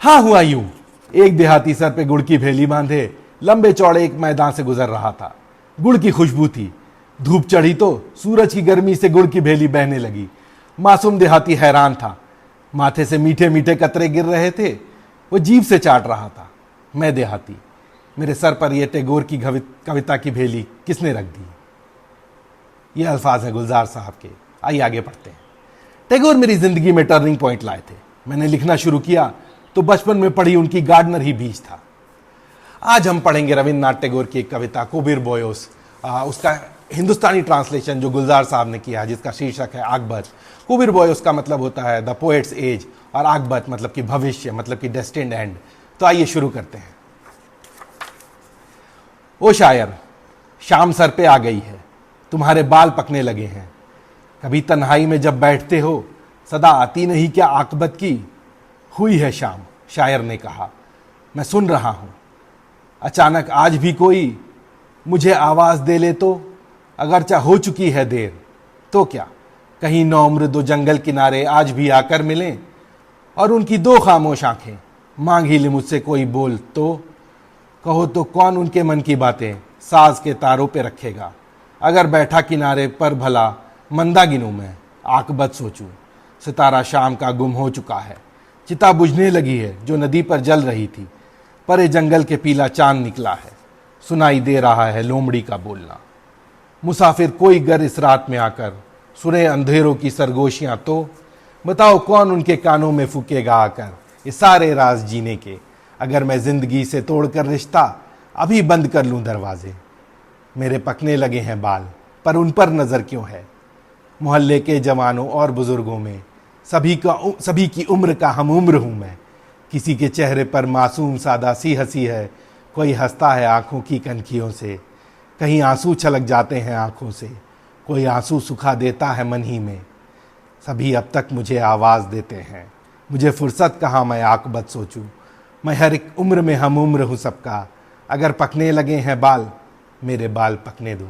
हाँ, हुआ यूं। एक देहाती सर पे गुड़ की भेली बांधे लंबे चौड़े एक मैदान से गुजर रहा था। गुड़ की खुशबू थी। धूप चढ़ी तो सूरज की गर्मी से गुड़ की भेली बहने लगी। मासूम देहाती हैरान था। माथे से मीठे मीठे कतरे गिर रहे थे। वो जीभ से चाट रहा था। मैं देहाती, मेरे सर पर यह टैगोर की कविता की भेली किसने रख दी? ये अल्फाज हैं गुलजार साहब के। आइए आगे पढ़ते हैं। टैगोर मेरी जिंदगी में टर्निंग पॉइंट लाए थे। मैंने लिखना शुरू किया तो बचपन में पढ़ी उनकी गार्डनर ही बीज था। आज हम पढ़ेंगे रविन्द्रनाथ टैगोर की एक कविता कुबीर बोयोस, उसका हिंदुस्तानी ट्रांसलेशन जो गुलजार साहब ने किया, जिसका शीर्षक है आकबत। कुबीर बोयोस का मतलब होता है द पोएट्स एज, और आकबत मतलब कि भविष्य, मतलब कि डेस्टिन्ड एंड। तो आइए शुरू करते हैं। ओ शायर, शाम सर पे आ गई है, तुम्हारे बाल पकने लगे हैं। कभी तन्हाई में जब बैठते हो सदा आती नहीं क्या आकबत की? हुई है शाम, शायर ने कहा, मैं सुन रहा हूं। अचानक आज भी कोई मुझे आवाज दे ले तो, अगरचा हो चुकी है देर तो क्या, कहीं नौम्र दो जंगल किनारे आज भी आकर मिलें, और उनकी दो खामोश आंखें मांग ही ले मुझसे कोई बोल तो, कहो तो कौन उनके मन की बातें साज के तारों पे रखेगा? अगर बैठा किनारे पर भला मंदा गिनूं मैं, आकबत सोचूं, सितारा शाम का गुम हो चुका है। चिता बुझने लगी है जो नदी पर जल रही थी, परे जंगल के पीला चांद निकला है, सुनाई दे रहा है लोमड़ी का बोलना। मुसाफिर कोई गर इस रात में आकर सुने अंधेरों की सरगोशियां तो, बताओ कौन उनके कानों में फूकेगा आकर ये सारे राज जीने के? अगर मैं जिंदगी से तोड़कर रिश्ता अभी बंद कर लूं दरवाजे। मेरे पकने लगे हैं बाल, पर उन पर नजर क्यों है? मोहल्ले के जवानों और बुजुर्गों में सभी की उम्र का हम उम्र हूं मैं। किसी के चेहरे पर मासूम सादा सी हंसी है, कोई हंसता है आंखों की कनखियों से, कहीं आंसू छलक जाते हैं आंखों से, कोई आंसू सुखा देता है मन ही में। सभी अब तक मुझे आवाज़ देते हैं, मुझे फुर्सत कहाँ मैं आकबत सोचूं। मैं हर एक उम्र में हम उम्र हूँ सबका, अगर पकने लगे हैं बाल, मेरे बाल पकने दो।